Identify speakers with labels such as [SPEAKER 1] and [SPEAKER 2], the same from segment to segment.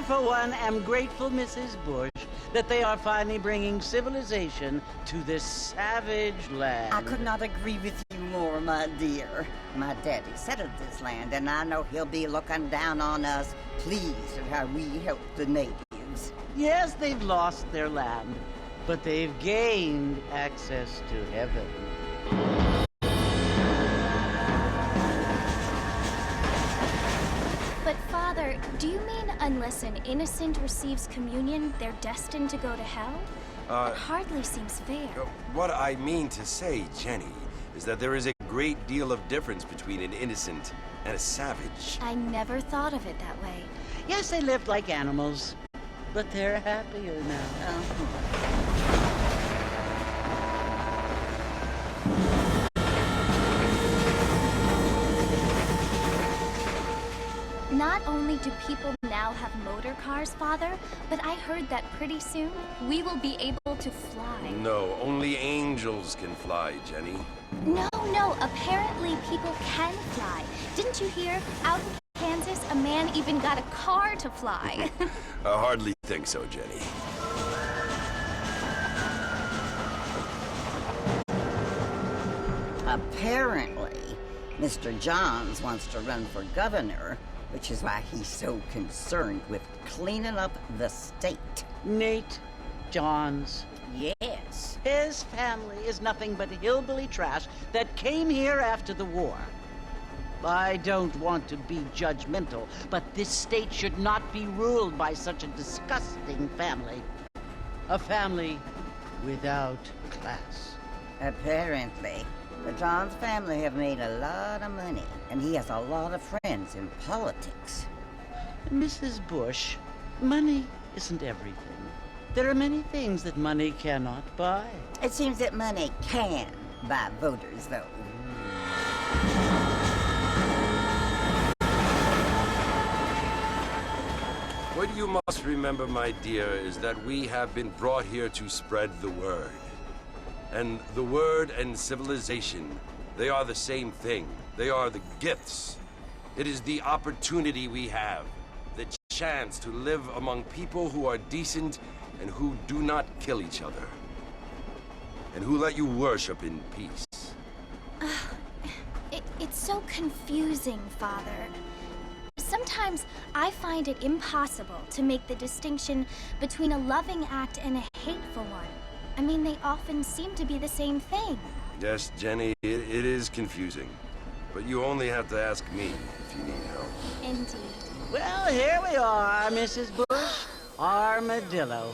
[SPEAKER 1] I, for one, am grateful, Mrs. Bush, that they are finally bringing civilization to this savage land.
[SPEAKER 2] I could not agree with you more, my dear. My daddy settled this land, and I know he'll be looking down on us, pleased at how we helped the natives.
[SPEAKER 1] Yes, they've lost their land, but they've gained access to heaven.
[SPEAKER 3] But Father, do you mean unless an innocent receives communion, they're destined to go to hell? That hardly seems fair.
[SPEAKER 4] What I mean to say, Jenny, is that there is a great deal of difference between an innocent and a savage.
[SPEAKER 3] I never thought of it that way.
[SPEAKER 1] Yes, they lived like animals, but they're happier now.
[SPEAKER 3] Not only do people now have motor cars, Father, but I heard that pretty soon we will be able to fly.
[SPEAKER 4] No, only angels can fly, Jenny.
[SPEAKER 3] No, apparently people can fly. Didn't you hear? Out in Kansas, a man even got a car to fly.
[SPEAKER 4] I hardly think so, Jenny.
[SPEAKER 2] Apparently, Mr. Johns wants to run for governor, which is why he's so concerned with cleaning up the state.
[SPEAKER 1] Nate Johns.
[SPEAKER 2] Yes.
[SPEAKER 1] His family is nothing but hillbilly trash that came here after the war. I don't want to be judgmental, but this state should not be ruled by such a disgusting family. A family without class.
[SPEAKER 2] Apparently. The Johns family have made a lot of money, and he has a lot of friends in politics.
[SPEAKER 1] Mrs. Bush, money isn't everything. There are many things that money cannot buy.
[SPEAKER 2] It seems that money can buy voters, though.
[SPEAKER 4] What you must remember, my dear, is that we have been brought here to spread the word. And the word and civilization, they are the same thing. They are the gifts. It is the opportunity we have, the chance to live among people who are decent and who do not kill each other, and who let you worship in peace.
[SPEAKER 3] It's so confusing, Father. Sometimes I find it impossible to make the distinction between a loving act and a hateful one. I mean, they often seem to be the same thing.
[SPEAKER 4] Yes, Jenny, it is confusing. But you only have to ask me if you need help.
[SPEAKER 3] Indeed.
[SPEAKER 1] Well, here we are, Mrs. Bush. Armadillo.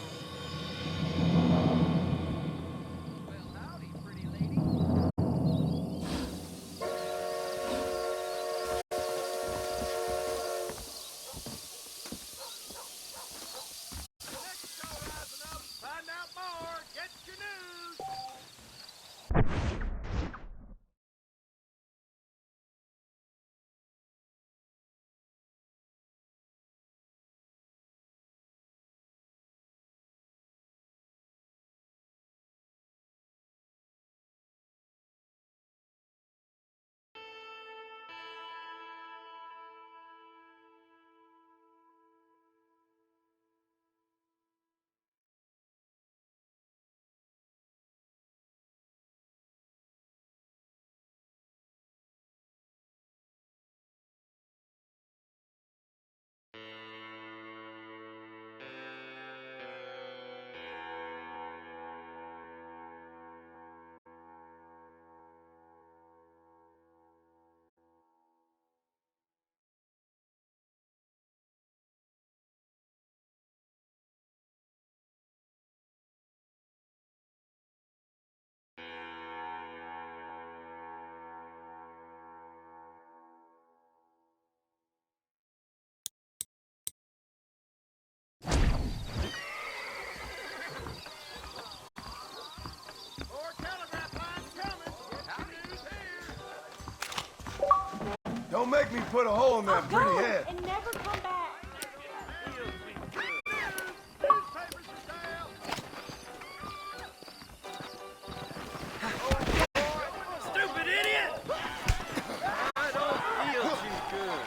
[SPEAKER 5] Don't make me put a hole in that pretty head.
[SPEAKER 6] And never come back.
[SPEAKER 7] Stupid idiot! I don't feel too good.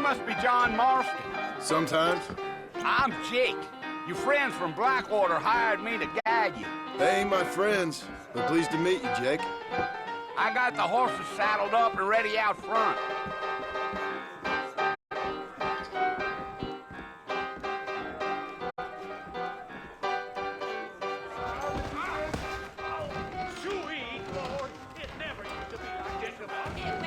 [SPEAKER 6] must be John Marston.
[SPEAKER 5] Sometimes.
[SPEAKER 6] I'm Jake. Your friends from Blackwater hired me to guide you.
[SPEAKER 5] They ain't my friends, but pleased to meet you, Jake.
[SPEAKER 6] I got the horses saddled up and ready out front.
[SPEAKER 7] Sweet Lord, it never used to be like this about here.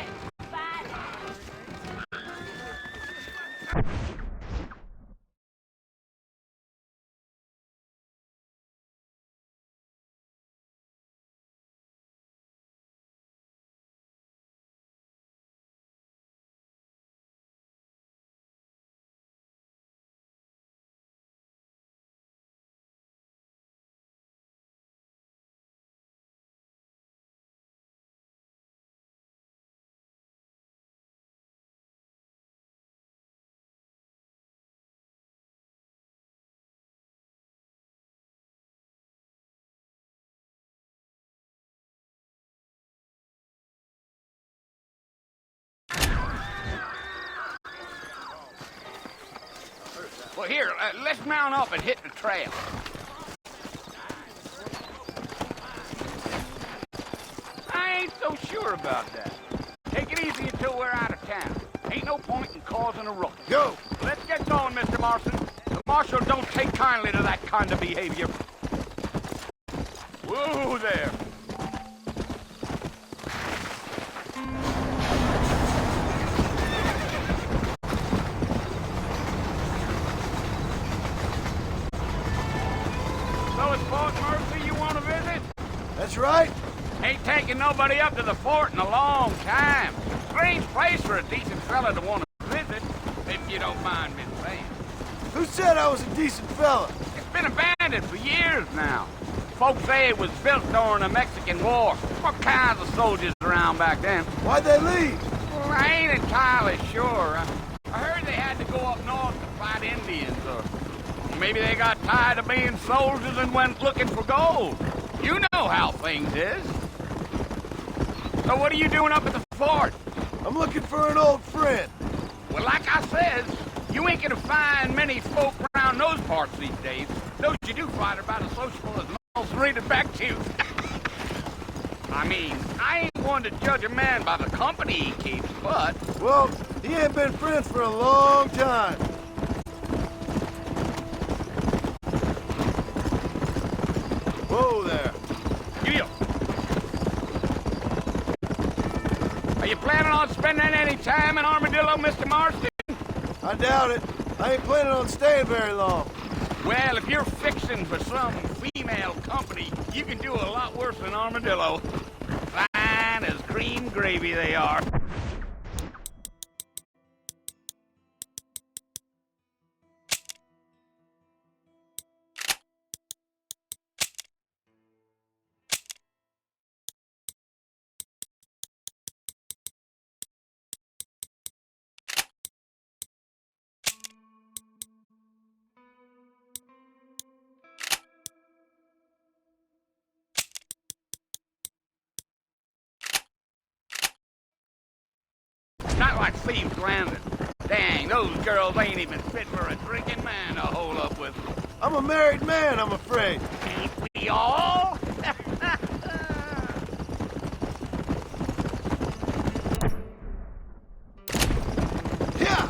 [SPEAKER 6] Well, here, let's mount up and hit the trail. I ain't so sure about that. Take it easy until we're out of town. Ain't no point in causing a ruckus.
[SPEAKER 5] Go!
[SPEAKER 6] Let's get going, Mr. Marston. The marshal don't take kindly to that kind of behavior. Whoa there. So it's Fort Mercy you want to visit?
[SPEAKER 5] That's right.
[SPEAKER 6] Ain't taking nobody up to the fort in a long time. Strange place for a decent fella to want to visit, if you don't mind me saying.
[SPEAKER 5] Who said I was a decent fella?
[SPEAKER 6] It's been abandoned for years now. Folks say it was built during the Mexican War. What kinds of soldiers around back then?
[SPEAKER 5] Why'd they leave?
[SPEAKER 6] Well, I ain't entirely sure. I heard they had to go up north to fight Indians, or maybe they got tired of being soldiers and went looking for gold. You know how things is. So what are you doing up at the fort?
[SPEAKER 5] I'm looking for an old friend.
[SPEAKER 6] Well, like I says, you ain't gonna find many folk around those parts these days. Those you do find are about as sociable as most rated back to you. I mean, I ain't one to judge a man by the company he keeps, but...
[SPEAKER 5] Well, he ain't been friends for a long time. Whoa there.
[SPEAKER 6] You. Are you planning on spending any time in Armadillo, Mr. Marston?
[SPEAKER 5] I doubt it. I ain't planning on staying very long.
[SPEAKER 6] Well, if you're fixing for some female company, you can do a lot worse than Armadillo. Fine as cream gravy they are. Not like Thieves Landing. Dang, those girls ain't even fit for a drinking man to hold up with.
[SPEAKER 5] I'm a married man, I'm afraid.
[SPEAKER 6] Ain't we all?
[SPEAKER 5] Yeah!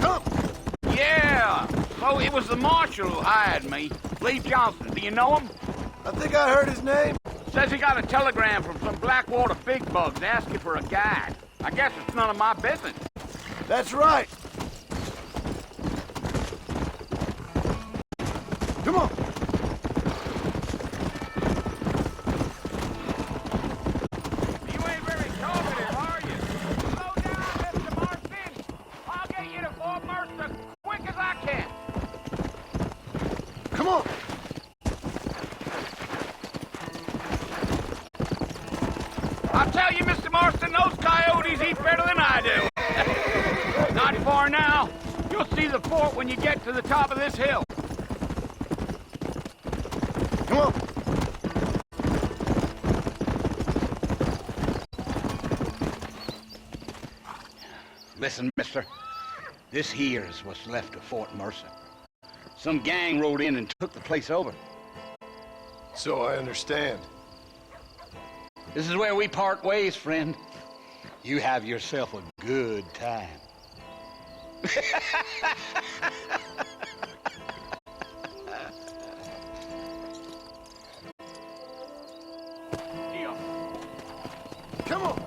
[SPEAKER 5] Come!
[SPEAKER 6] Yeah. So it was the marshal who hired me. Lee Johnson. Do you know him?
[SPEAKER 5] I think I heard his name.
[SPEAKER 6] Says he got a telegram from some Blackwater big bugs asking for a guide. I guess it's none of my business.
[SPEAKER 5] That's right. Come on.
[SPEAKER 6] You ain't very talkative, are you? Slow down, Mr. Marston. I'll get you to Fort Mercer quick as I can.
[SPEAKER 5] Come on.
[SPEAKER 6] I'll tell you, Mr. Marston, those coyotes eat better than I do. Not far now. You'll see the fort when you get to the top of this hill.
[SPEAKER 5] Come on.
[SPEAKER 6] Listen, mister. This here is what's left of Fort Mercer. Some gang rode in and took the place over.
[SPEAKER 5] So I understand.
[SPEAKER 6] This is where we part ways, friend. You have yourself a good time.
[SPEAKER 5] Come on!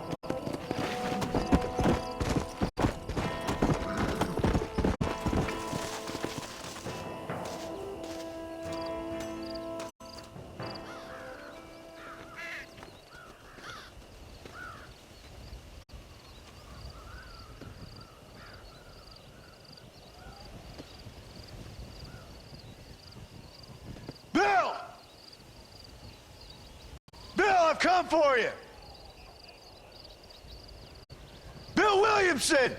[SPEAKER 5] Bill! Bill, I've come for you! Bill Williamson!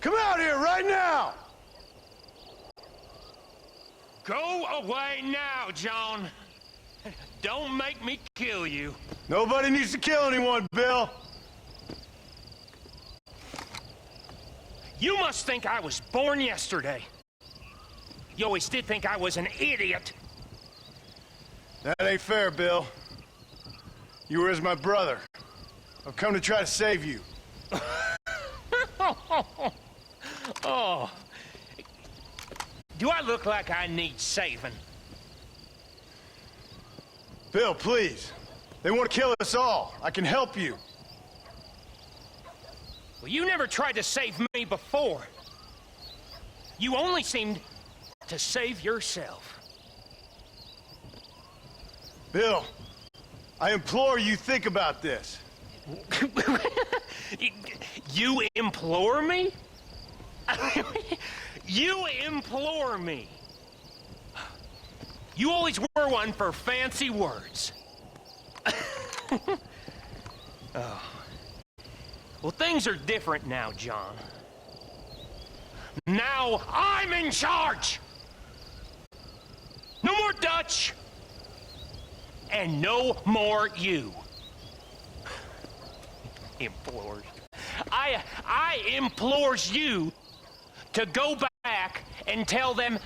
[SPEAKER 5] Come out here right now!
[SPEAKER 7] Go away now, John. Don't make me kill you.
[SPEAKER 5] Nobody needs to kill anyone, Bill.
[SPEAKER 7] You must think I was born yesterday. You always did think I was an idiot.
[SPEAKER 5] That ain't fair, Bill. You were as my brother. I've come to try to save you.
[SPEAKER 7] Oh. Do I look like I need saving?
[SPEAKER 5] Bill, please. They want to kill us all. I can help you.
[SPEAKER 7] Well, you never tried to save me before. You only seemed to save yourself.
[SPEAKER 5] Bill, I implore you think about this.
[SPEAKER 7] You implore me? You implore me. You always were one for fancy words. Oh. Well, things are different now, John. Now I'm in charge! No more Dutch! And no more you. Implores. I implores you to go back and tell them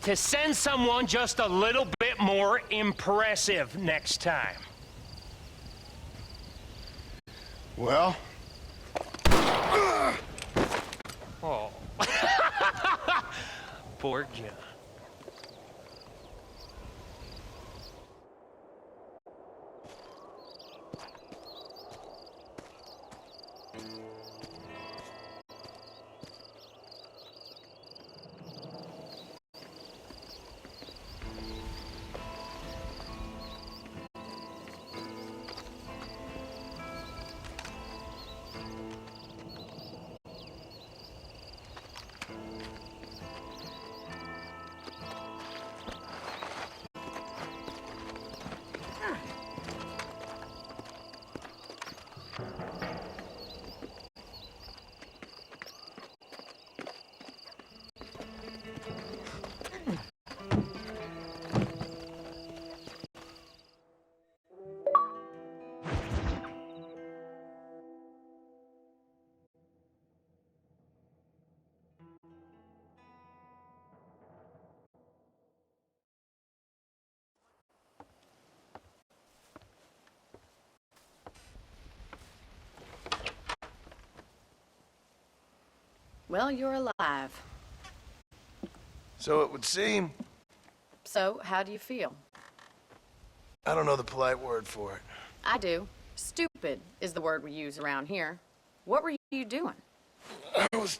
[SPEAKER 7] to send someone just a little bit more impressive next time.
[SPEAKER 5] Well?
[SPEAKER 7] Oh. Poor John.
[SPEAKER 8] Well, you're alive.
[SPEAKER 5] So it would seem.
[SPEAKER 8] So, how do you feel?
[SPEAKER 5] I don't know the polite word for it.
[SPEAKER 8] I do. Stupid is the word we use around here. What were you doing?
[SPEAKER 5] I was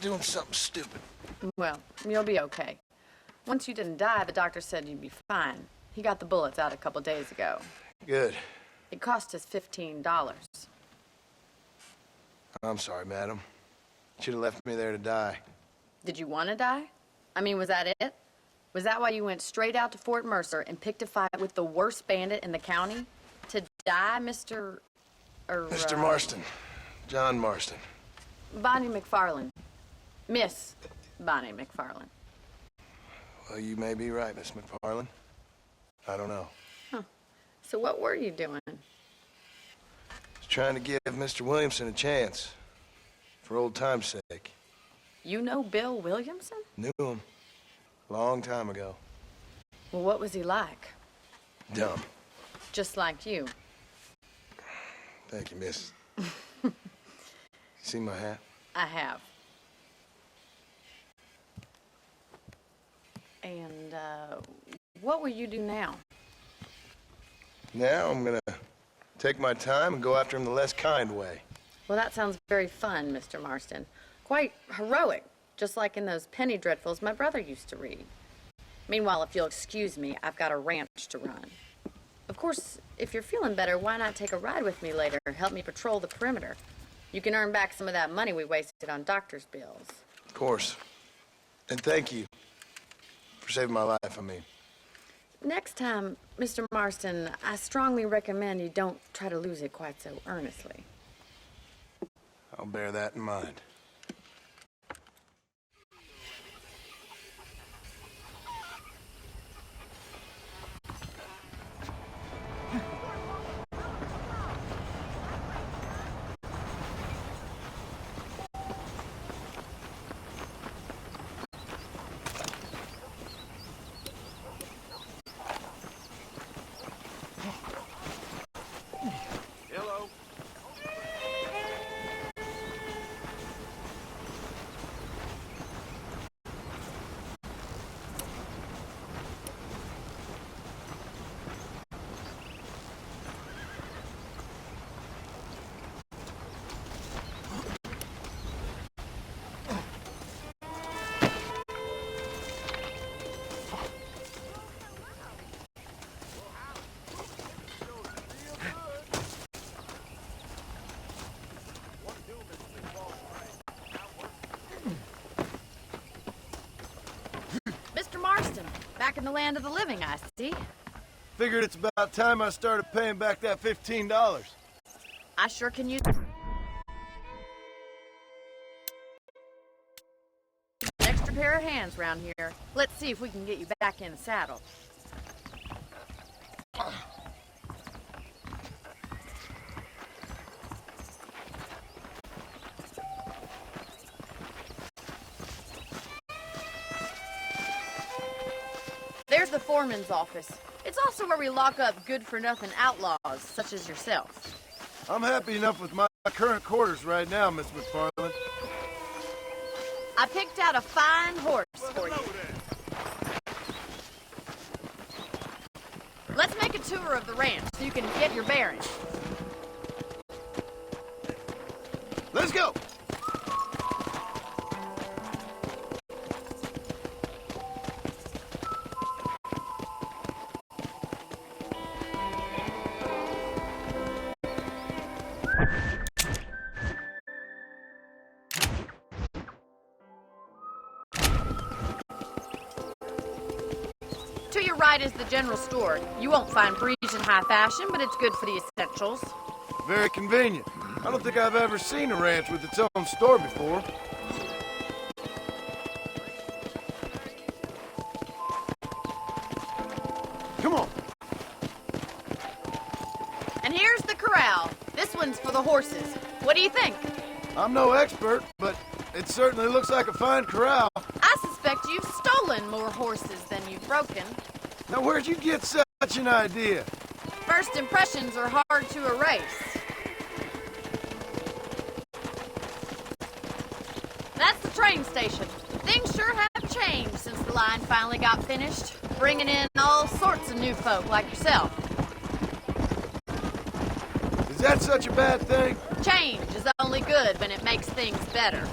[SPEAKER 5] doing something stupid.
[SPEAKER 8] Well, you'll be okay. Once you didn't die, the doctor said you'd be fine. He got the bullets out a couple days ago.
[SPEAKER 5] Good.
[SPEAKER 8] It cost us $15.
[SPEAKER 5] I'm sorry, madam. Should have left me there to die.
[SPEAKER 8] Did you want to die? I mean, was that it? Was that why you went straight out to Fort Mercer and picked a fight with the worst bandit in the county? To die, Mr.
[SPEAKER 5] Mr. Marston. John Marston.
[SPEAKER 8] Bonnie McFarland. Miss Bonnie McFarland.
[SPEAKER 5] Well, you may be right, Miss McFarland. I don't know.
[SPEAKER 8] Huh. So what were you doing?
[SPEAKER 5] Just trying to give Mr. Williamson a chance. For old time's sake.
[SPEAKER 8] You know Bill Williamson?
[SPEAKER 5] Knew him. Long time ago.
[SPEAKER 8] Well, what was he like?
[SPEAKER 5] Dumb.
[SPEAKER 8] Just like you.
[SPEAKER 5] Thank you, miss. See my hat?
[SPEAKER 8] I have. And, what will you do now?
[SPEAKER 5] Now I'm gonna take my time and go after him the less kind way.
[SPEAKER 8] Well, that sounds very fun, Mr. Marston. Quite heroic, just like in those penny dreadfuls my brother used to read. Meanwhile, if you'll excuse me, I've got a ranch to run. Of course, if you're feeling better, why not take a ride with me later? Help me patrol the perimeter. You can earn back some of that money we wasted on doctor's bills.
[SPEAKER 5] Of course. And thank you for saving my life, I mean.
[SPEAKER 8] Next time, Mr. Marston, I strongly recommend you don't try to lose it quite so earnestly.
[SPEAKER 5] I'll bear that in mind.
[SPEAKER 8] Back in the land of the living, I see.
[SPEAKER 5] Figured it's about time I started paying back that $15.
[SPEAKER 8] I sure can use an extra pair of hands round here. Let's see if we can get you back in the saddle. There's the foreman's office. It's also where we lock up good-for-nothing outlaws, such as yourself.
[SPEAKER 5] I'm happy enough with my current quarters right now, Miss McFarland.
[SPEAKER 8] I picked out a fine horse for you. Let's make a tour of the ranch so you can get your bearings.
[SPEAKER 5] Let's go!
[SPEAKER 8] To your right is the general store. You won't find breeze in high fashion, but it's good for the essentials.
[SPEAKER 5] Very convenient. I don't think I've ever seen a ranch with its own store before. Come on.
[SPEAKER 8] And here's the corral. This one's for the horses. What do you think?
[SPEAKER 5] I'm no expert, but it certainly looks like a fine corral.
[SPEAKER 8] I suspect you've stolen more horses than you've broken.
[SPEAKER 5] Now, where'd you get such an idea?
[SPEAKER 8] First impressions are hard to erase. That's the train station. Things sure have changed since the line finally got finished, bringing in all sorts of new folk like yourself.
[SPEAKER 5] Is that such a bad thing?
[SPEAKER 8] Change is only good when it makes things better.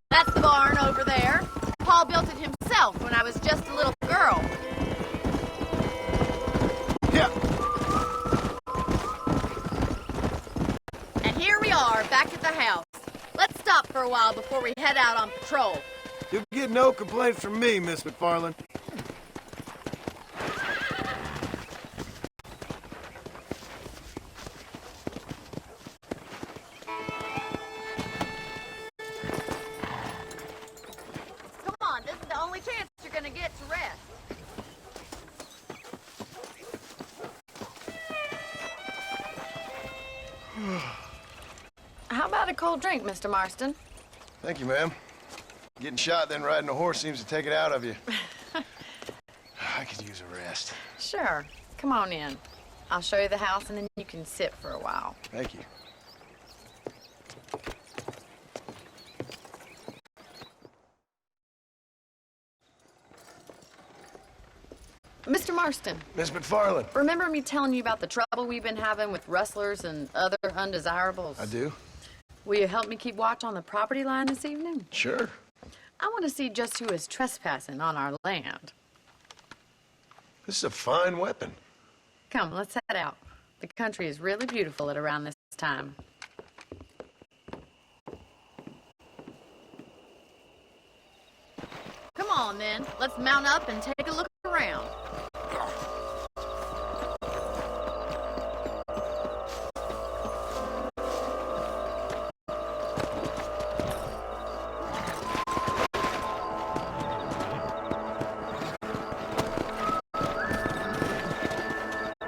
[SPEAKER 8] That's the barn over there. Paul built it himself when I was just a little girl.
[SPEAKER 5] Yeah.
[SPEAKER 8] And here we are, back at the house. Let's stop for a while before we head out on patrol.
[SPEAKER 5] You'll get no complaints from me, Miss McFarland.
[SPEAKER 8] cold drink, Mr. Marston.
[SPEAKER 5] Thank you, ma'am. Getting shot, then riding a horse seems to take it out of you. I could use a rest.
[SPEAKER 8] Sure. Come on in. I'll show you the house, and then you can sit for a while.
[SPEAKER 5] Thank you.
[SPEAKER 8] Mr. Marston,
[SPEAKER 5] Miss McFarland.
[SPEAKER 8] remember me telling you about the trouble we've been having with rustlers and other undesirables?
[SPEAKER 5] I do?
[SPEAKER 8] Will you help me keep watch on the property line this evening?
[SPEAKER 5] Sure.
[SPEAKER 8] I want to see just who is trespassing on our land.
[SPEAKER 5] This is a fine weapon.
[SPEAKER 8] Come, let's head out. The country is really beautiful at around this time. Come on, then. Let's mount up and take a look around.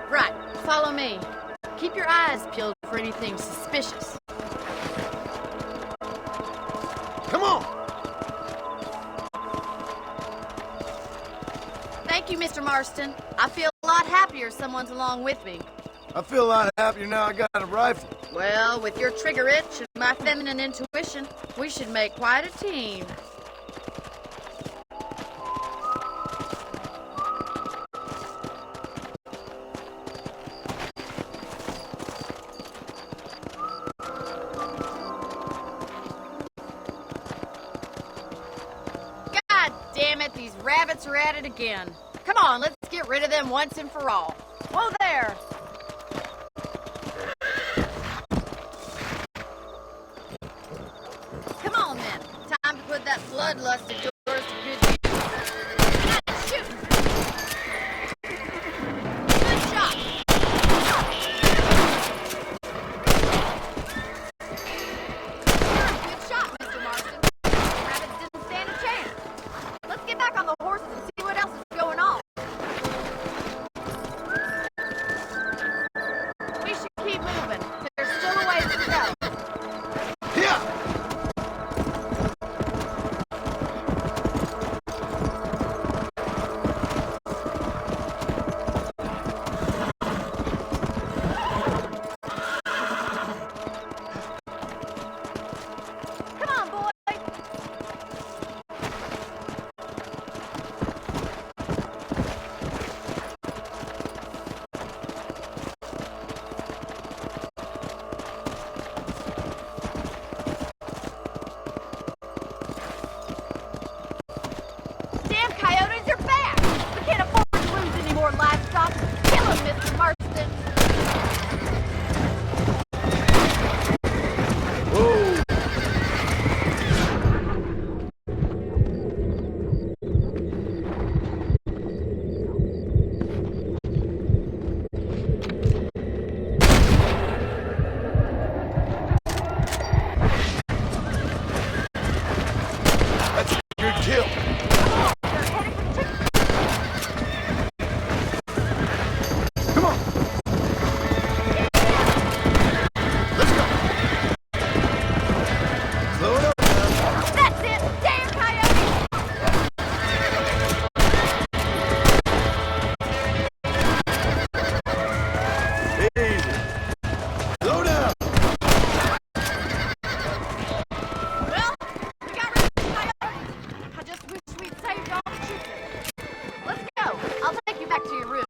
[SPEAKER 8] Right, follow me. Keep your eyes peeled for anything suspicious.
[SPEAKER 5] Come on!
[SPEAKER 8] Thank you, Mr. Marston. I feel a lot happier someone's along with me.
[SPEAKER 5] I feel a lot happier now I got a rifle.
[SPEAKER 8] Well, with your trigger itch and my feminine intuition, we should make quite a team. God damn it, these rabbits are at it again. Come on, let's get rid of them once and for all. Whoa there! Come on then, time to put that bloodlust of yours to good use. Shoot! Good shot! Good shot, Mr. Marston. Rabbits didn't stand a chance. Let's get back on the horses and see what else is going on. We should keep moving. There's still a ways to go.
[SPEAKER 5] Here!
[SPEAKER 8] Come on, boy. Damn coyotes are back! We can't afford to lose any more livestock. Kill them, Mr. Marston.
[SPEAKER 5] Whoa! That's a good kill. Come on. Let's go. Slow it up now.
[SPEAKER 8] That's it! Damn coyotes!
[SPEAKER 5] Easy. Slow down.
[SPEAKER 8] Well, we got rid of the coyotes. I just wish we'd saved all the chickens. Let's go. I'll take you back to your room.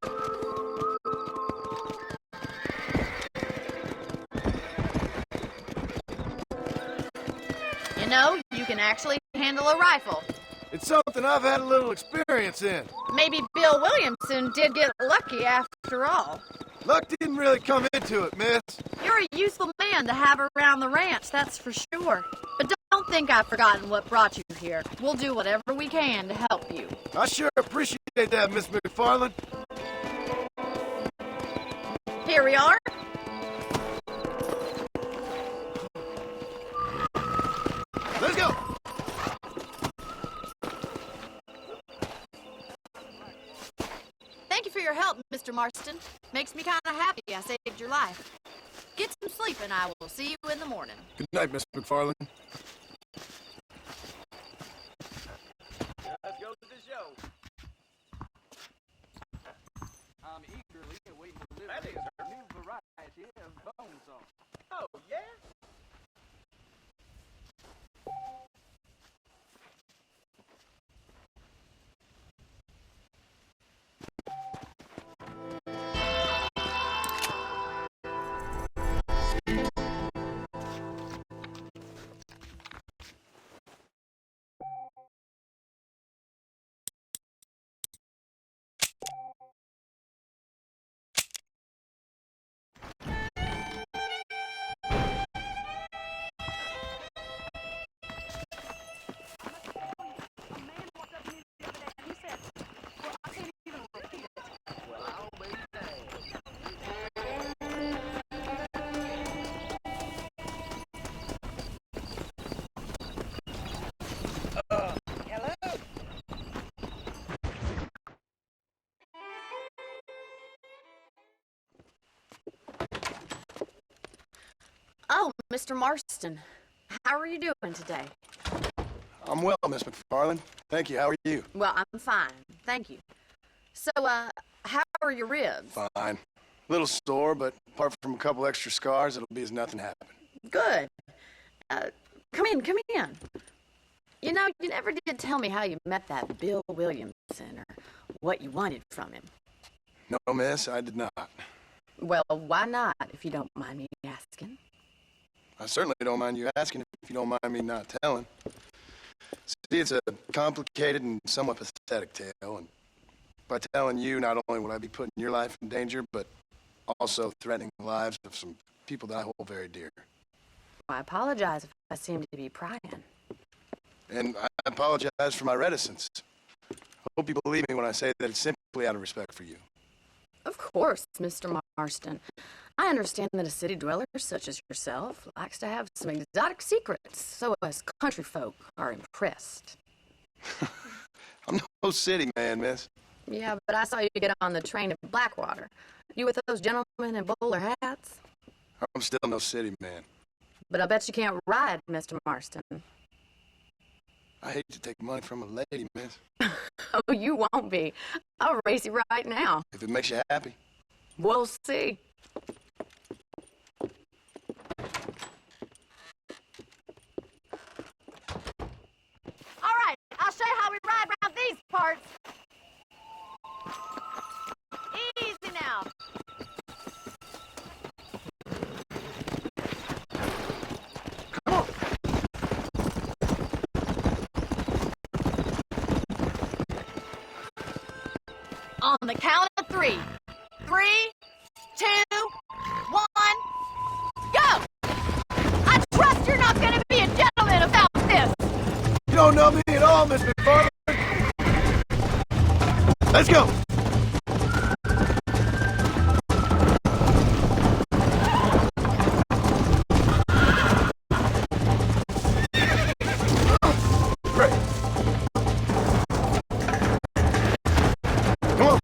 [SPEAKER 8] You know, you can actually handle a rifle.
[SPEAKER 5] It's something I've had a little experience in.
[SPEAKER 8] Maybe Bill Williamson did get lucky after all.
[SPEAKER 5] Luck didn't really come into it, miss.
[SPEAKER 8] You're a useful man to have around the ranch, that's for sure. But don't think I've forgotten what brought you here. We'll do whatever we can to help you.
[SPEAKER 5] I sure appreciate that, Miss McFarland.
[SPEAKER 8] Here we are.
[SPEAKER 5] Let's go.
[SPEAKER 8] Thank you for your help, Mr. Marston. Makes me kind of happy I saved your life. Get some sleep, and I will see you in the morning.
[SPEAKER 5] Good night, Miss McFarland.
[SPEAKER 6] Let's go to the show. I'm eagerly awaiting delivery of a new variety of bone saw. Oh, yeah?
[SPEAKER 8] Oh, Mr. Marston, how are you doing today?
[SPEAKER 5] I'm well, Miss McFarland. Thank you. How are you?
[SPEAKER 8] Well, I'm fine, thank you. So, how are your ribs?
[SPEAKER 5] Fine. A little sore, but apart from a couple extra scars, it'll be as nothing happened.
[SPEAKER 8] Good. Come in, come in. You know, you never did tell me how you met that Bill Williamson or what you wanted from him.
[SPEAKER 5] No, miss, I did not.
[SPEAKER 8] Well, why not, if you don't mind me asking?
[SPEAKER 5] I certainly don't mind you asking if you don't mind me not telling. See, it's a complicated and somewhat pathetic tale, and by telling you, not only will I be putting your life in danger, but also threatening the lives of some people that I hold very dear.
[SPEAKER 8] I apologize if I seem to be prying.
[SPEAKER 5] And I apologize for my reticence. I hope you believe me when I say that it's simply out of respect for you.
[SPEAKER 8] Of course, Mr. Marston. I understand that a city dweller such as yourself likes to have some exotic secrets, so as country folk are impressed.
[SPEAKER 5] I'm no city man, miss.
[SPEAKER 8] Yeah, but I saw you get on the train at Blackwater. You with those gentlemen in bowler hats?
[SPEAKER 5] I'm still no city man.
[SPEAKER 8] But I bet you can't ride, Mr. Marston.
[SPEAKER 5] I hate to take money from a lady, miss.
[SPEAKER 8] Oh, you won't be. I'll race you right now.
[SPEAKER 5] If it makes you happy.
[SPEAKER 8] We'll see. All right, I'll show you how we ride around these parts. Easy now. On the count of 3. 3, 2, 1, go! I trust you're not going to be a gentleman about this.
[SPEAKER 5] You don't know me at all, Miss McFarland. Let's go. Great. Come on.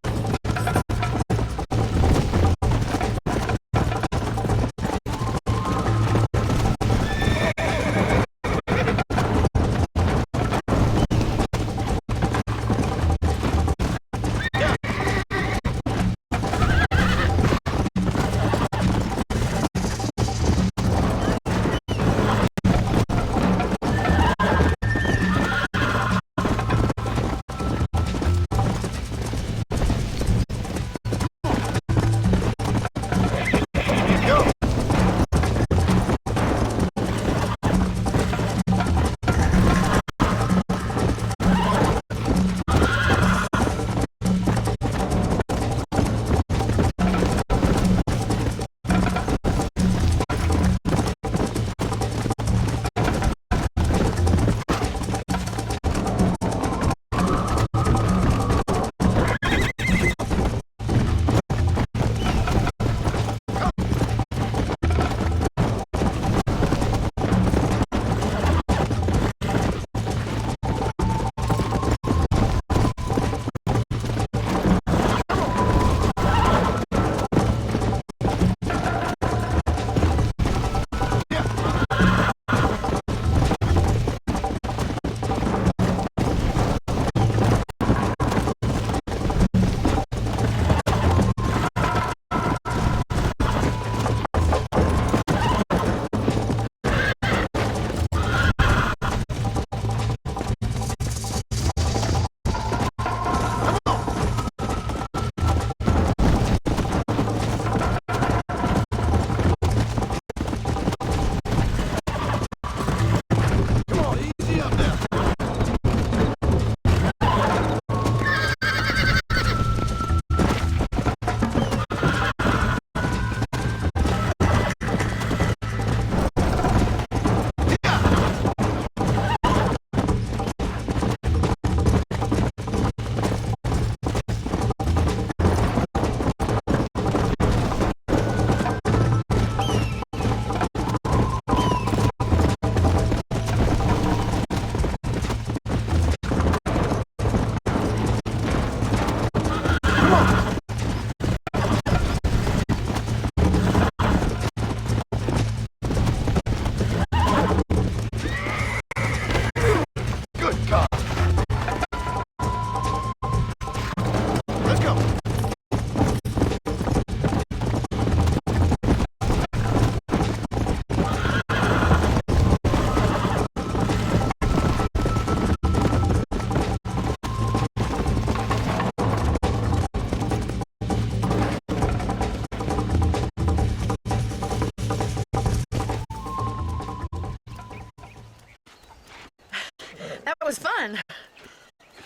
[SPEAKER 8] That was fun.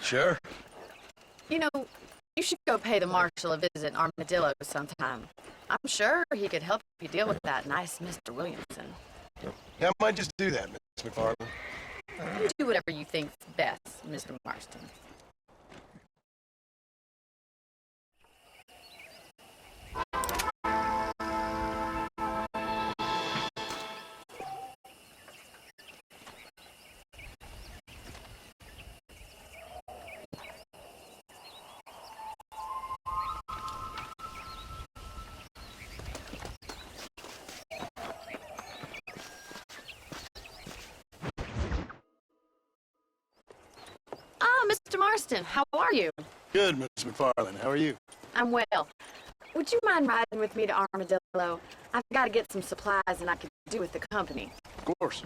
[SPEAKER 5] Sure.
[SPEAKER 8] You know, you should go pay the marshal a visit in Armadillo sometime. I'm sure he could help you deal with that nice Mr. Williamson.
[SPEAKER 5] Yeah, I might just do that, Miss McFarland.
[SPEAKER 8] You do whatever you think's best, Mr. Marston. Ah, Mr. Marston, how are you?
[SPEAKER 5] Good, Miss McFarland. How are you?
[SPEAKER 8] I'm well. Would you mind riding with me to Armadillo? I've got to get some supplies and I could do with the company.
[SPEAKER 5] Of course.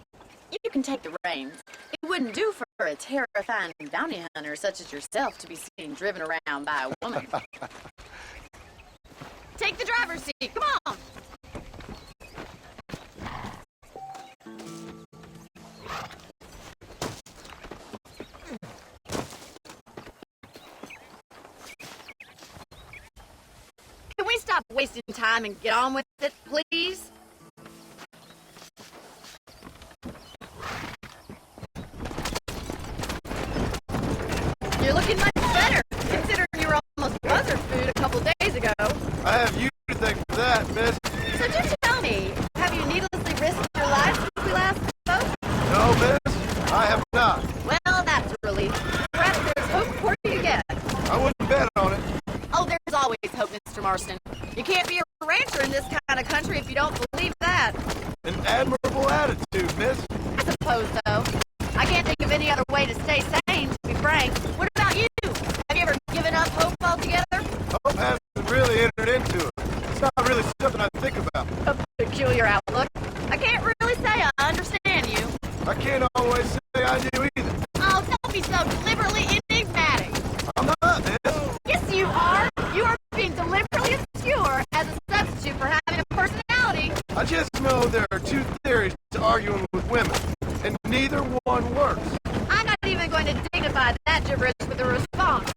[SPEAKER 8] You can take the reins. It wouldn't do for a terrifying bounty hunter such as yourself to be seen driven around by a woman. Take the driver's seat. Come on. Can we stop wasting time and get on with it, please? You're looking much better, considering you were almost buzzard food a couple days ago.
[SPEAKER 5] I have you to thank for that, miss.
[SPEAKER 8] So just tell me, have you needlessly risked your life since we last spoke?
[SPEAKER 5] No, miss, I have not.
[SPEAKER 8] Well, that's a relief. Perhaps there's hope for you yet.
[SPEAKER 5] I wouldn't bet on it.
[SPEAKER 8] Oh, there's always hope, Mr. Marston. You can't be a rancher in this kind of country if you don't believe that.
[SPEAKER 5] An admirable attitude, miss.
[SPEAKER 8] I suppose so. I can't think of any other way to stay sane, to be frank. What about you? Have you ever given up hope altogether?
[SPEAKER 5] Hope hasn't really entered into it. It's not really something I think about.
[SPEAKER 8] A peculiar outlook. I can't really say I understand you.
[SPEAKER 5] I can't always say I do either.
[SPEAKER 8] Oh, don't be so deliberately enigmatic.
[SPEAKER 5] I'm not, miss.
[SPEAKER 8] Yes, you are. You are being deliberately obscure as a substitute for having a personality.
[SPEAKER 5] I just know there are two theories to arguing with women, and neither one works.
[SPEAKER 8] I'm not even going to dignify that gibberish with a response.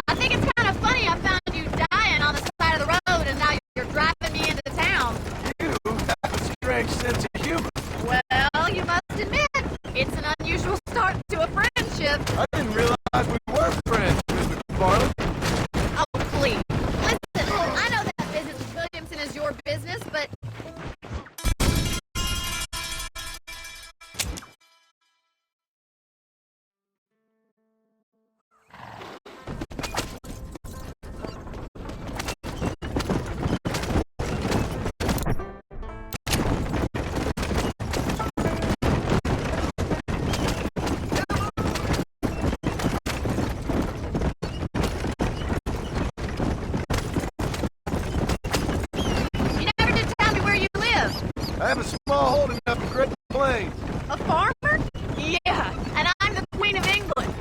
[SPEAKER 8] I think it's kind of funny I found you dying on the side of the road and now you're driving me into town.
[SPEAKER 5] You have a strange sense of humor.
[SPEAKER 8] Well, you must admit, it's an unusual start to a friendship.
[SPEAKER 5] I didn't realize we were friends, Miss McFarland.
[SPEAKER 8] Oh, please. Listen, I know that business with Williamson is your business, but... You never did tell me where you live.
[SPEAKER 5] I have a small holding up in Great Plains.
[SPEAKER 8] A farmer? Yeah, and I'm the Queen of England.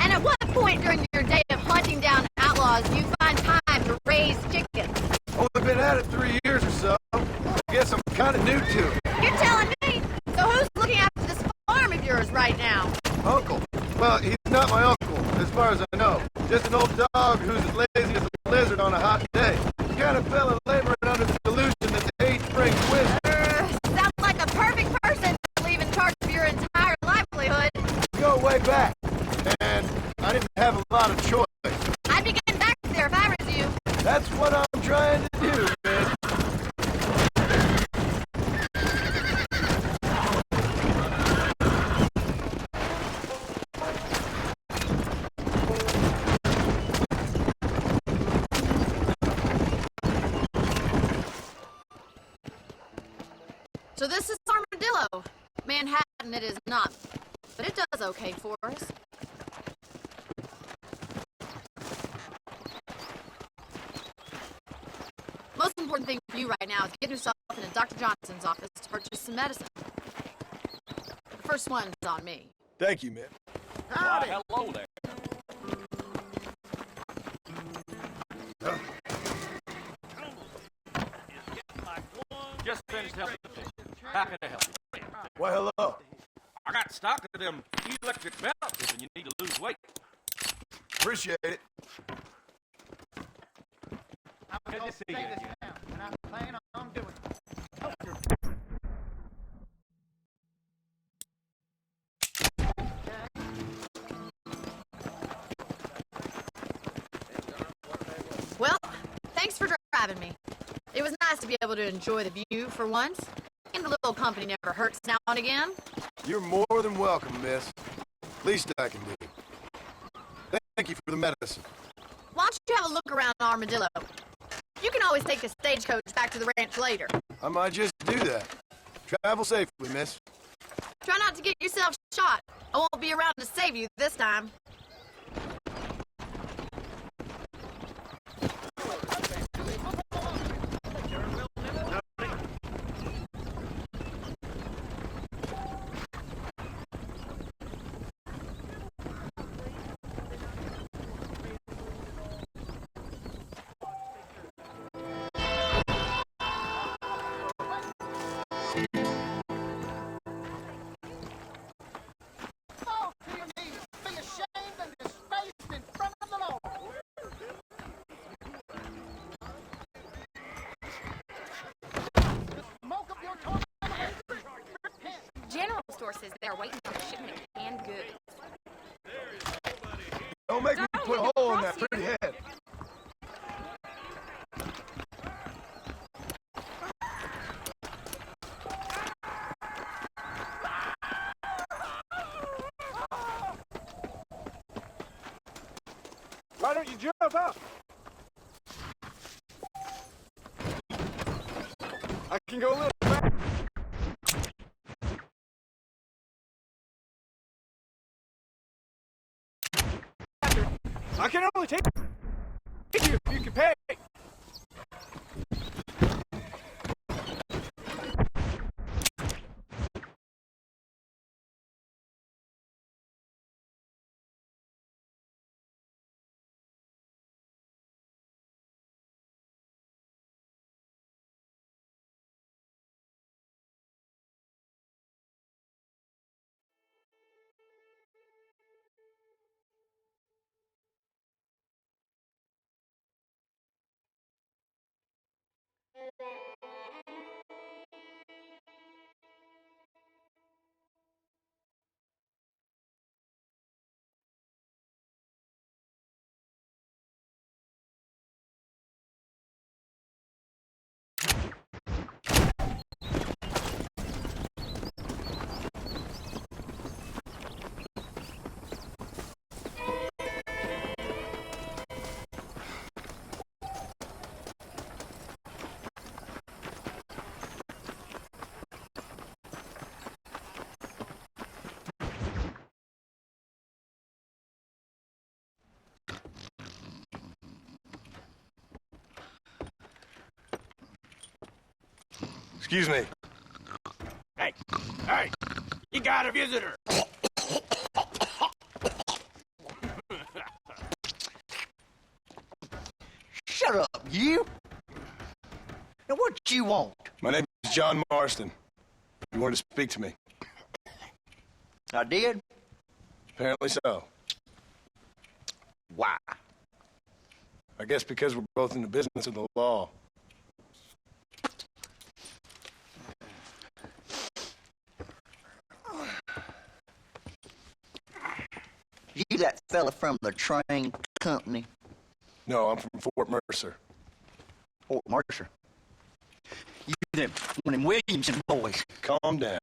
[SPEAKER 8] And at what point during your day of hunting down outlaws do you find time to raise chickens?
[SPEAKER 5] Only been at it 3 years or so. I guess I'm kind of new to it.
[SPEAKER 8] You're telling me? So who's looking after this farm of yours right now?
[SPEAKER 5] Uncle. Well, he's not my uncle, as far as I know. Just an old dog who's as lazy as a lizard on a hot day. The kind of fella laboring under the delusion that age brings wisdom.
[SPEAKER 8] Sounds like a perfect person to leave in charge of your entire livelihood.
[SPEAKER 5] We go way back, and I didn't have a lot of choice.
[SPEAKER 8] I'd be getting back there if I was you.
[SPEAKER 5] That's what I'm trying to do, man.
[SPEAKER 8] So this is Armadillo. Manhattan it is not, but it does okay for us. Most important thing for you right now is getting yourself into Dr. Johnson's office to purchase some medicine. The first one's on me.
[SPEAKER 5] Thank you, man.
[SPEAKER 6] Why, hello there.
[SPEAKER 9] finished helping the fish. How can I help you?
[SPEAKER 5] Well, hello.
[SPEAKER 9] I got stock of them electric belts and you need to lose weight.
[SPEAKER 5] Appreciate it.
[SPEAKER 9] Good to see you again.
[SPEAKER 10] And I plan on doing it.
[SPEAKER 8] Well, thanks for driving me. It was nice to be able to enjoy the view for once. And a little company never hurts now and again.
[SPEAKER 5] You're more than welcome, miss. Least I can do. Thank you for the medicine.
[SPEAKER 8] Why don't you have a look around Armadillo? You can always take the stagecoach back to the ranch later.
[SPEAKER 5] I might just do that. Travel safely, miss.
[SPEAKER 8] Try not to get yourself shot. I won't be around to save you this time.
[SPEAKER 10] Fall to your knees. Be ashamed and disgraced in front of the Lord. Smoke up your toilet.
[SPEAKER 11] General store says they're waiting for a shipment of canned goods.
[SPEAKER 5] Don't make me put a hole in that pretty head.
[SPEAKER 10] Why don't you jump up? I can go a little back. I can only take you if you can pay.
[SPEAKER 5] Excuse me.
[SPEAKER 9] Hey, hey, you got a visitor.
[SPEAKER 12] Shut up, you! Now what you want?
[SPEAKER 5] My name is John Marston. You wanted to speak to me?
[SPEAKER 12] I did?
[SPEAKER 5] Apparently so.
[SPEAKER 12] Why?
[SPEAKER 5] I guess because we're both in the business of the law.
[SPEAKER 12] You that fella from the train company?
[SPEAKER 5] No, I'm from Fort Mercer.
[SPEAKER 12] Fort Mercer? You them one of them Williamson boys.
[SPEAKER 5] Calm down.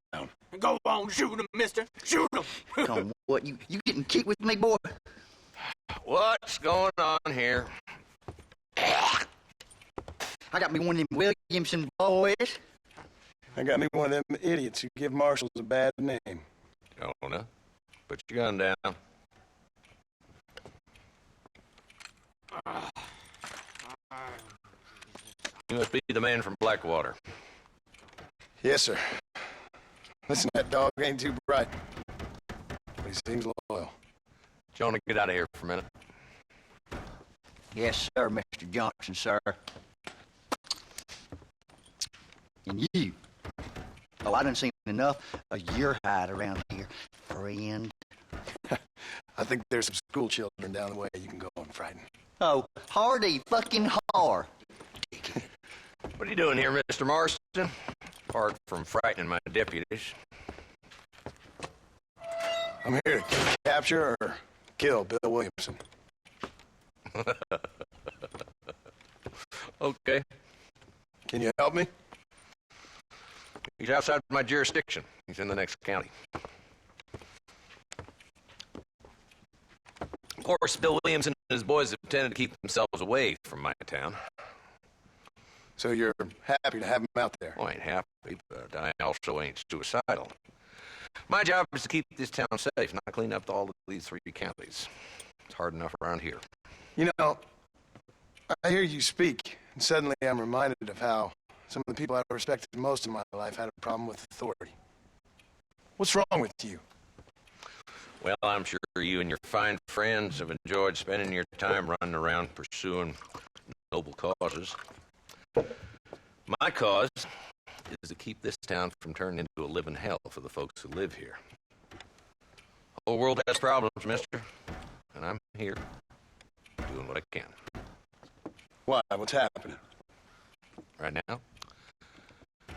[SPEAKER 9] Go on, shoot him, mister. Shoot him.
[SPEAKER 12] Come on, what, you getting kicked with me, boy?
[SPEAKER 9] What's going on here?
[SPEAKER 12] I got me one of them Williamson boys.
[SPEAKER 5] I got me one of them idiots who give marshals a bad name.
[SPEAKER 9] Oh, no. Put your gun down. You must be the man from Blackwater.
[SPEAKER 5] Yes, sir. Listen, that dog ain't too bright, but he seems loyal.
[SPEAKER 9] Do you want to get out of here for a minute?
[SPEAKER 12] Yes, sir, Mr. Johnson, sir. And you, Oh, I done seen enough of your hide around here, friend.
[SPEAKER 5] I think there's some school children down the way you can go and frighten.
[SPEAKER 12] Oh, hardy fucking har.
[SPEAKER 13] What are you doing here, Mr. Marston? Apart from frightening my deputies.
[SPEAKER 5] I'm here to capture or kill Bill Williamson.
[SPEAKER 13] Okay.
[SPEAKER 5] Can you help me?
[SPEAKER 13] He's outside my jurisdiction. He's in the next county. Of course, Bill Williamson and his boys have tended to keep themselves away from my town.
[SPEAKER 5] So you're happy to have him out there?
[SPEAKER 13] I ain't happy, but I also ain't suicidal. My job is to keep this town safe, not clean up all of these 3 counties. It's hard enough around here.
[SPEAKER 5] You know, I hear you speak, and suddenly I'm reminded of how some of the people I respected most in my life had a problem with authority. What's wrong with you?
[SPEAKER 13] Well, I'm sure you and your fine friends have enjoyed spending your time running around pursuing noble causes. My cause is to keep this town from turning into a living hell for the folks who live here. The whole world has problems, mister, and I'm here doing what I can.
[SPEAKER 5] Why? What's happening?
[SPEAKER 13] Right now,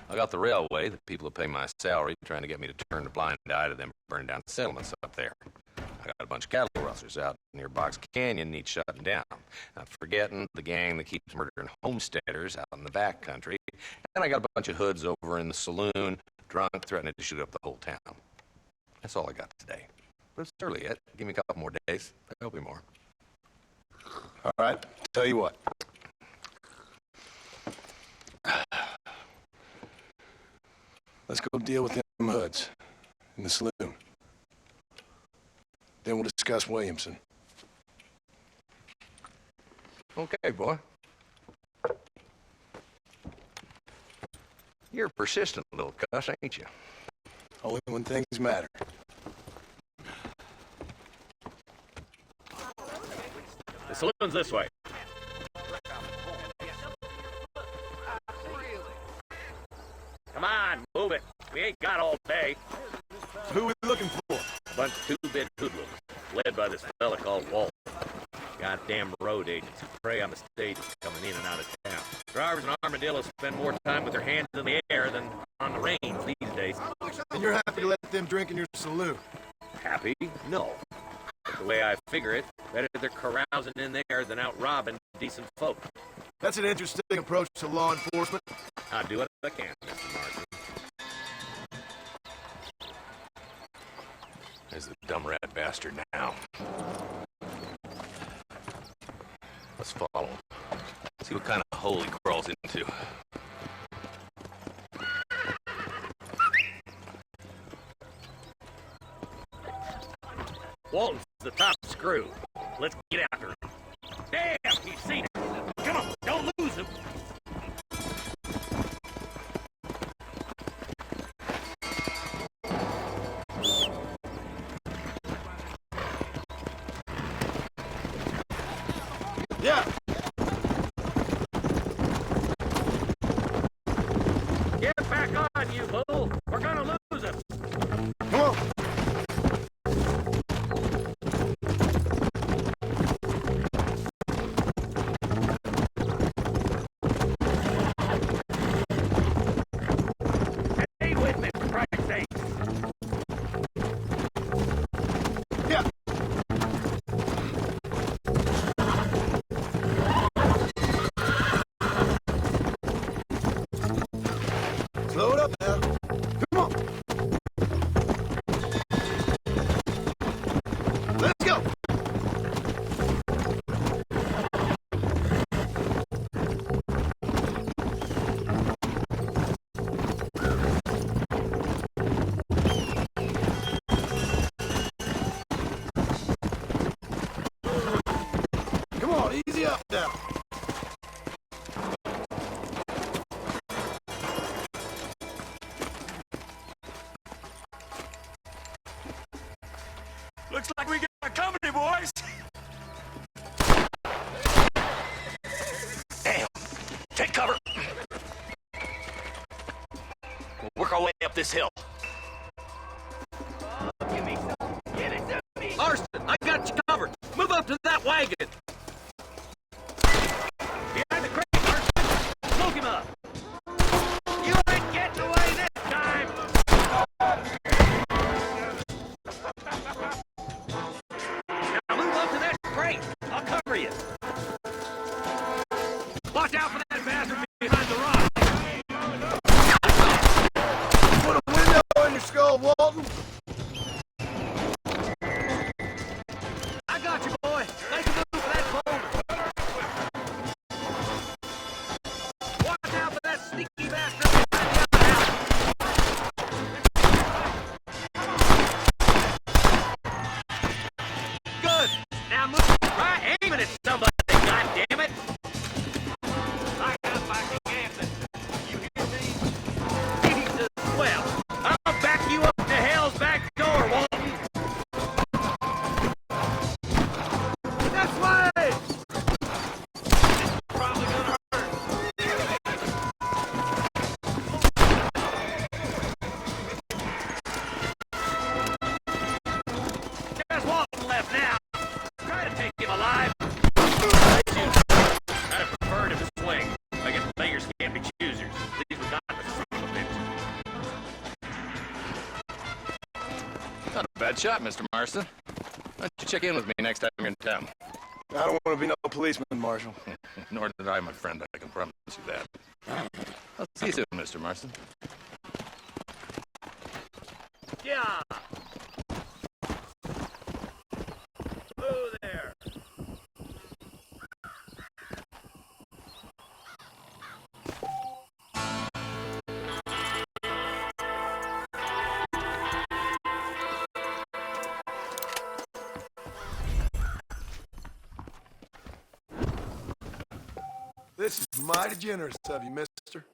[SPEAKER 13] I got the railway, the people who pay my salary, trying to get me to turn a blind eye to them burning down settlements up there. I got a bunch of cattle rustlers out near Box Canyon need shutting down. I'm forgetting the gang that keeps murdering homesteaders out in the back country. And I got a bunch of hoods over in the saloon, drunk, threatening to shoot up the whole town. That's all I got today. But it's early yet. Give me a couple more days. There'll be more.
[SPEAKER 5] All right, tell you what. Let's go deal with them hoods in the saloon. Then we'll discuss Williamson.
[SPEAKER 13] Okay, boy. You're a persistent little cuss, ain't you?
[SPEAKER 5] Only when things matter.
[SPEAKER 7] The saloon's this way. Come on, move it. We ain't got all day.
[SPEAKER 10] Who are we looking for?
[SPEAKER 7] A bunch of two-bit hoodlums, led by this fella called Walt. Goddamn road agents who prey on the stages coming in and out of town. Drivers and armadillos spend more time with their hands in the air than on the reins these days.
[SPEAKER 5] And you're happy to let them drink in your saloon?
[SPEAKER 7] Happy? No. But the way I figure it, better they're carousing in there than out robbing decent folk.
[SPEAKER 5] That's an interesting approach to law enforcement.
[SPEAKER 7] I'll do what I can, Mr. Marston.
[SPEAKER 13] There's the dumb rat bastard now. Let's follow him. See what kind of hole he crawls into.
[SPEAKER 7] Walton's the top screw. Let's get after him. Damn, he's seen it. Come on, don't lose him.
[SPEAKER 5] Yeah.
[SPEAKER 7] Get back on, you fool. We're gonna lose him.
[SPEAKER 5] Come on.
[SPEAKER 7] Stay with me, for Christ's sake.
[SPEAKER 5] Yeah. Slow it up now. Come on. Let's go. Come on, easy up now.
[SPEAKER 10] Looks like we got company, boys.
[SPEAKER 13] Damn! Take cover! We'll work our way up
[SPEAKER 12] this hill.
[SPEAKER 9] Give it to me! Marston, I got you covered. Move up to that wagon. Behind the crate, Marston. Smoke him up. You ain't getting away this time. Now move up to that crate. I'll cover you. Watch out for that bastard behind the rock.
[SPEAKER 5] Put a window in your skull, Walton.
[SPEAKER 9] I got you, boy. Make a move for that boulder. Watch out for that sneaky bastard behind the outhouse. Good. Now move. Try aiming at somebody, goddammit. I got my Anthony. You hear me? Jesus, well, I'll back you up to hell's back door, Walton. This way! This is probably gonna hurt. There's Walton left now. Try to take him alive. I'd have preferred him to swing. I guess beggars can't be choosers. At least we got the son of a bitch.
[SPEAKER 13] Not a bad shot, Mr. Marston. Why don't you check in with me next time you're in town?
[SPEAKER 5] I don't want to be no policeman, Marshal.
[SPEAKER 13] Nor did I, my friend. I can promise you that. I'll see you soon, Mr. Marston.
[SPEAKER 9] Yeah. Whoa there.
[SPEAKER 5] This is mighty generous of you, mister.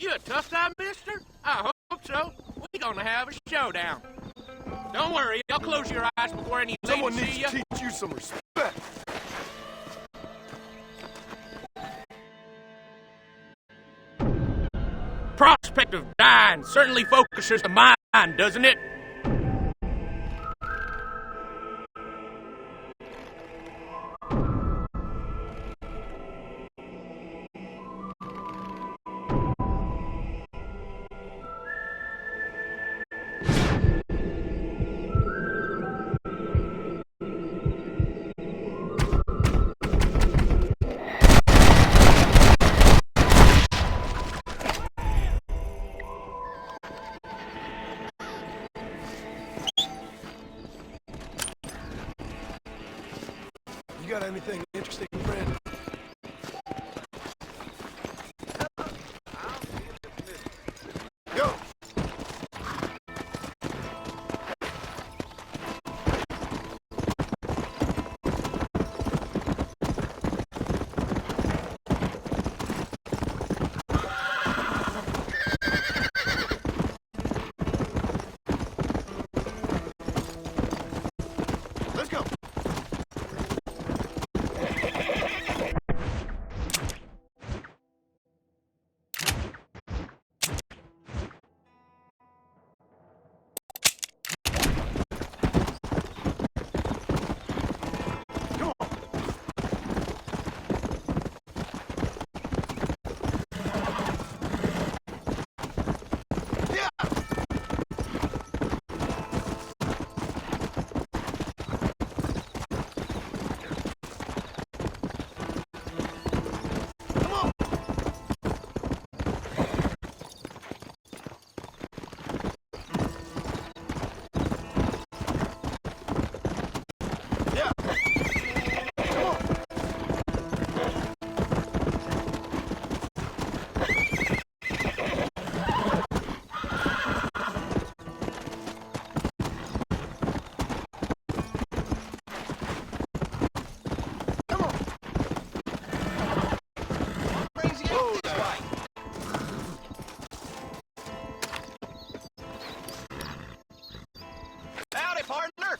[SPEAKER 9] You a tough guy, mister? I hope so. We're gonna have a showdown. Don't worry, I'll close your eyes before any
[SPEAKER 5] Someone
[SPEAKER 9] ladies see
[SPEAKER 5] needs
[SPEAKER 9] you.
[SPEAKER 5] to teach you some respect.
[SPEAKER 9] Prospect of dying certainly focuses the mind, doesn't it?
[SPEAKER 5] You got anything interesting, friend? Go! Let's go!
[SPEAKER 9] Howdy, partner.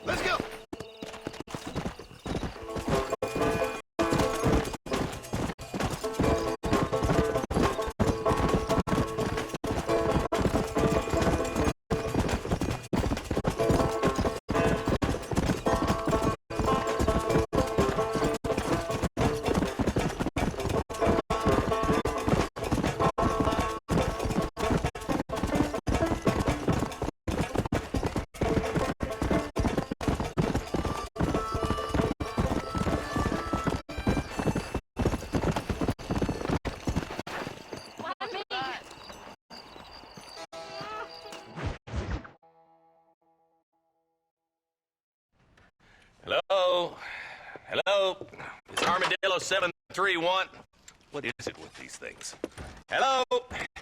[SPEAKER 5] Let's go!
[SPEAKER 13] Hello? Hello? It's Armadillo 731. What is it with these things? Hello?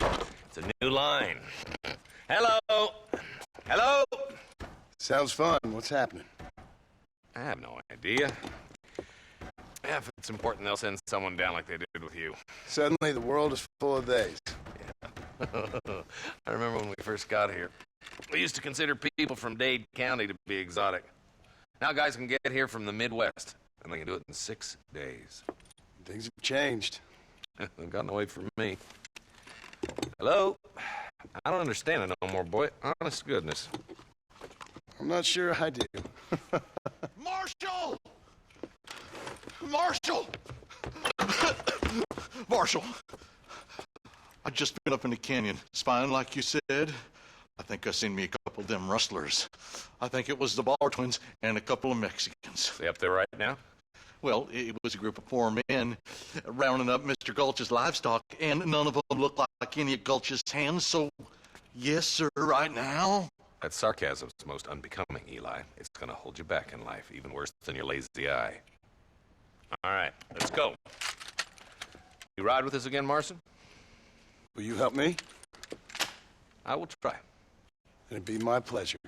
[SPEAKER 13] It's a new line. Hello? Hello?
[SPEAKER 5] Sounds fun. What's happening?
[SPEAKER 13] I have no idea. Yeah, if it's important, they'll send someone down like they did with you.
[SPEAKER 5] Suddenly, the world is full of theys.
[SPEAKER 13] I remember when we first got here. We used to consider people from Dade County to be exotic. Now guys can get here from the Midwest, and they can do it in 6 days.
[SPEAKER 5] Things have changed.
[SPEAKER 13] They've gotten away from me. Hello? I don't understand it no more, boy. Honest to goodness.
[SPEAKER 5] I'm not sure I do.
[SPEAKER 12] Marshal! Marshal! Marshal! I just been up in the canyon, spying like you said. I think I seen me a couple of them rustlers. I think it was the Bar Twins and a couple of Mexicans.
[SPEAKER 13] They up there right now?
[SPEAKER 12] Well, it was a group of 4 men rounding up Mr. Gulch's livestock, and none of them looked like any of Gulch's hands, so yes, sir, right now.
[SPEAKER 13] That sarcasm's most unbecoming, Eli. It's gonna hold you back in life, even worse than your lazy eye. All right, let's go. You ride with us again, Marston?
[SPEAKER 5] Will you help me?
[SPEAKER 13] I will try.
[SPEAKER 5] It'd be my pleasure.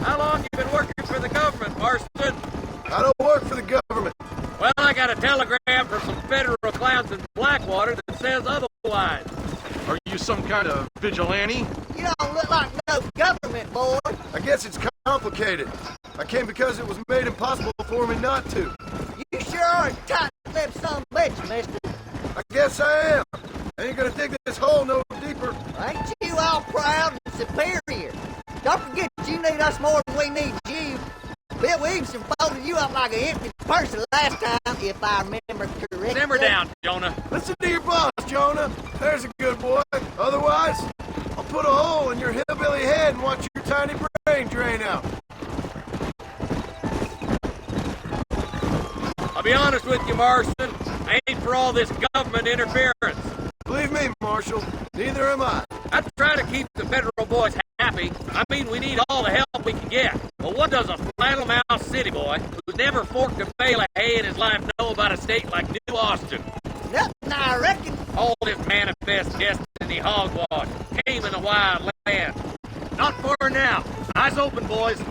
[SPEAKER 9] How long you been working for the government, Marston?
[SPEAKER 5] I don't work for the government.
[SPEAKER 9] Well, I got a telegram from some federal clowns in Blackwater that says otherwise.
[SPEAKER 12] Are you some kind of vigilante?
[SPEAKER 2] You don't look like no government, boy.
[SPEAKER 5] I guess it's complicated. I came because it was made impossible for me not to.
[SPEAKER 2] You sure are a tight-lipped son of a bitch, mister.
[SPEAKER 5] I guess I am. I ain't gonna dig this hole no deeper.
[SPEAKER 2] Ain't you all proud and superior? Don't forget you need us more than we need you. Bill Williamson folded you up like an empty person last time, if I remember correctly.
[SPEAKER 9] Simmer down, Jonah.
[SPEAKER 5] Listen to your boss, Jonah. There's a good boy. Otherwise, I'll put a hole in your hillbilly head and watch your tiny brain drain out.
[SPEAKER 9] I'll be honest with you, Marston. I ain't for all this government interference.
[SPEAKER 5] Believe me, Marshal, neither am I.
[SPEAKER 9] I try to keep the federal boys happy. I mean, we need all the help we can get. But what does a flannel-mouthed city boy who's never forked a bale of hay in his life know about a state like New Austin?
[SPEAKER 2] Nothing, I reckon.
[SPEAKER 9] All this manifest destiny hogwash came in a wild land. Not for now. Eyes open, boys.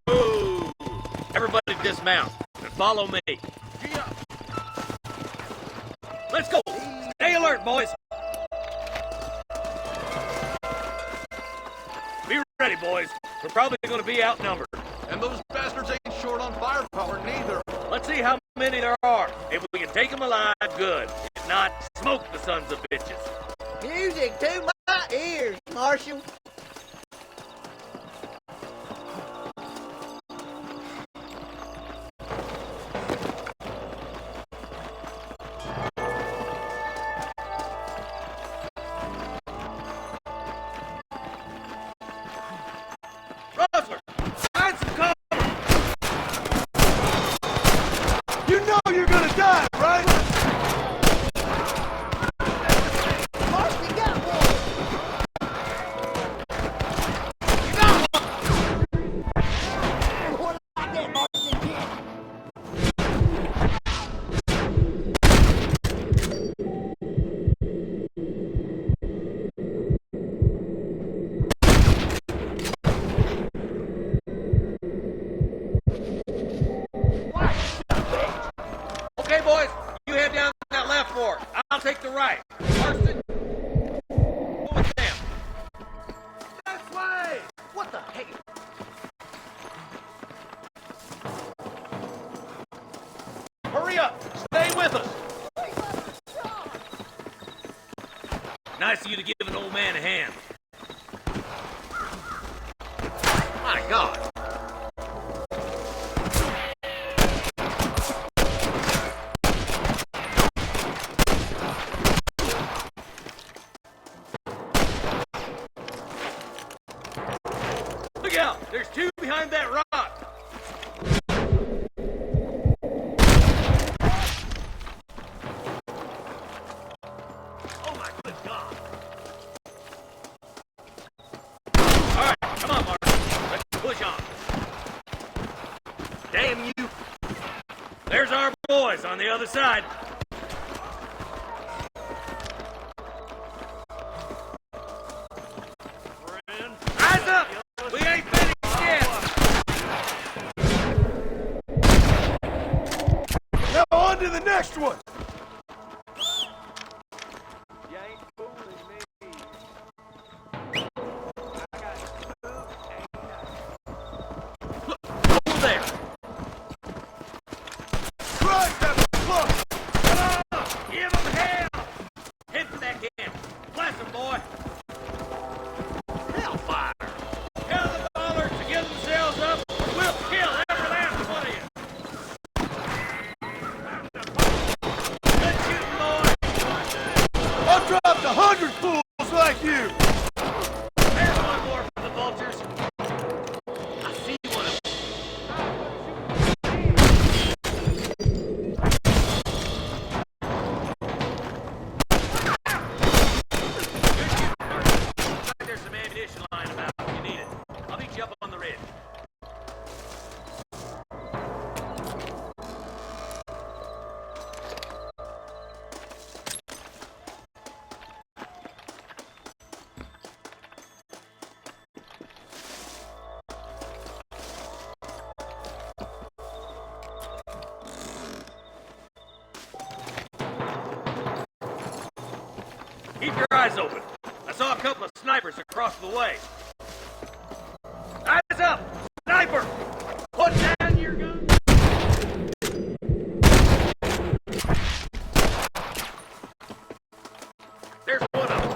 [SPEAKER 9] Ooh. Everybody dismount and follow me. Let's go. Stay alert, boys. Be ready, boys. We're probably going to be outnumbered.
[SPEAKER 12] And those bastards ain't short on firepower neither.
[SPEAKER 9] Let's see how many there are. If we can take them alive, good. If not, smoke the sons of bitches.
[SPEAKER 2] Music to my ears, Marshal.
[SPEAKER 9] Rustler, find some cover.
[SPEAKER 5] You know you're gonna die, right?
[SPEAKER 2] Marshal, got one.
[SPEAKER 9] You got one.
[SPEAKER 2] What like that, Marshal? Yeah.
[SPEAKER 9] Okay, boys, you head down that left fork. I'll take the right. Marston, go with them. This way! What the heck? Hurry up! Stay with us! Nice of you to give an old man a hand. My God! Look out! There's two behind that rock! Oh my good God! Alright, come on, Martin. Let's push on. Damn you! There's our boys on the other side.
[SPEAKER 10] next one.
[SPEAKER 9] You ain't fooling me. Over there.
[SPEAKER 10] Right, that's close.
[SPEAKER 9] Give him hell! Head for that can. Bless him, boy. Hellfire! Tell the ballers to give themselves up, or we'll kill every last one of you. Good shooting, boy.
[SPEAKER 10] I've dropped 100 fools like you.
[SPEAKER 9] There's one more for the vultures. I see one of them. There's some ammunition lying about if you need it. I'll meet you up on the ridge. Keep your eyes open. I saw a couple of snipers across the way. Eyes up! Sniper! Put down your gun! There's one of them.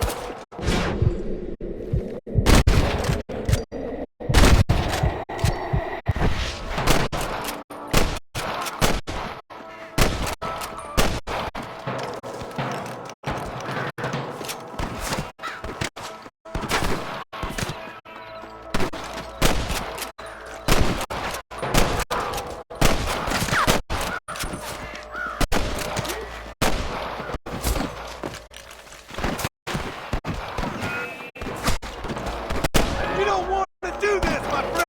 [SPEAKER 10] You don't want to do this, my friend.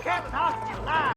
[SPEAKER 9] Captain Hostage alive!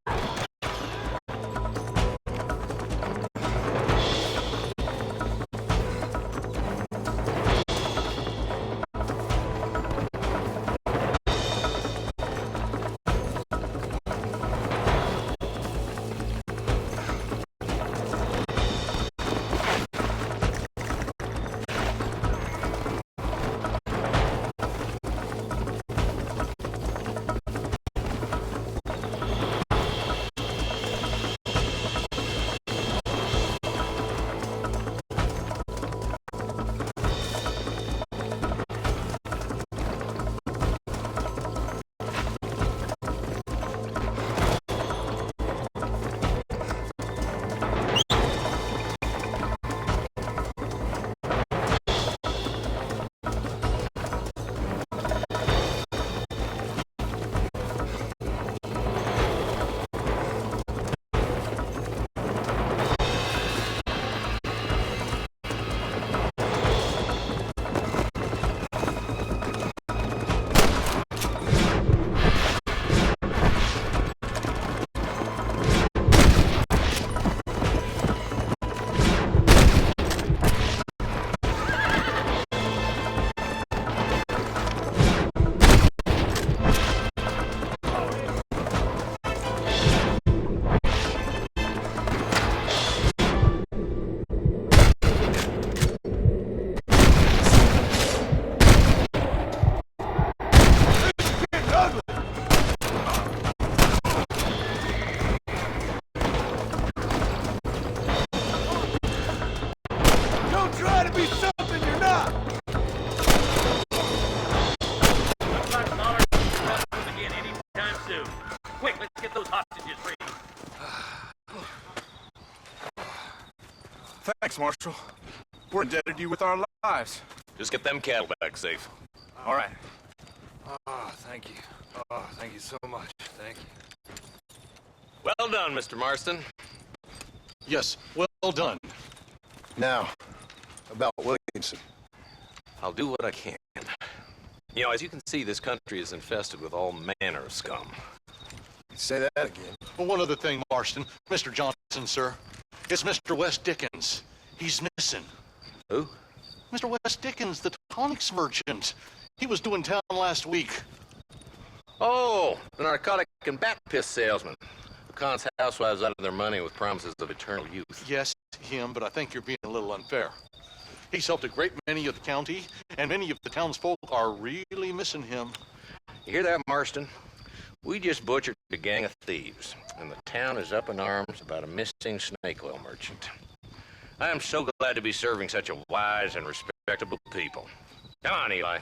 [SPEAKER 10] Don't try to be something you're not.
[SPEAKER 9] Looks like Mahler won't move again anytime soon. Quick, let's get those hostages free.
[SPEAKER 10] Thanks, Marshal. We're indebted to you with our lives.
[SPEAKER 13] Just get them cattle back safe.
[SPEAKER 10] All right.
[SPEAKER 4] Oh, thank you. Oh, thank you so much. Thank you.
[SPEAKER 13] Well done, Mr. Marston.
[SPEAKER 12] Yes, well done.
[SPEAKER 5] Now, about Williamson.
[SPEAKER 13] I'll do what I can. You know, as you can see, this country is infested with all manner of scum.
[SPEAKER 5] Say that again.
[SPEAKER 12] Well, one other thing, Marston. Mr. Johnson, sir. It's Mr. Wes Dickens. He's missing.
[SPEAKER 13] Who?
[SPEAKER 12] Mr. Wes Dickens, the tonics merchant. He was doing town last week.
[SPEAKER 13] Oh, the narcotic and bat piss salesman. Who cons housewives out of their money with promises of eternal youth.
[SPEAKER 12] Yes, him, but I think you're being a little unfair. He's helped a great many of the county, and many of the townsfolk are really missing him.
[SPEAKER 13] You hear that, Marston? We just butchered a gang of thieves, and the town is up in arms about a missing snake oil merchant. I am so glad to be serving such a wise and respectable people. Come on, Eli.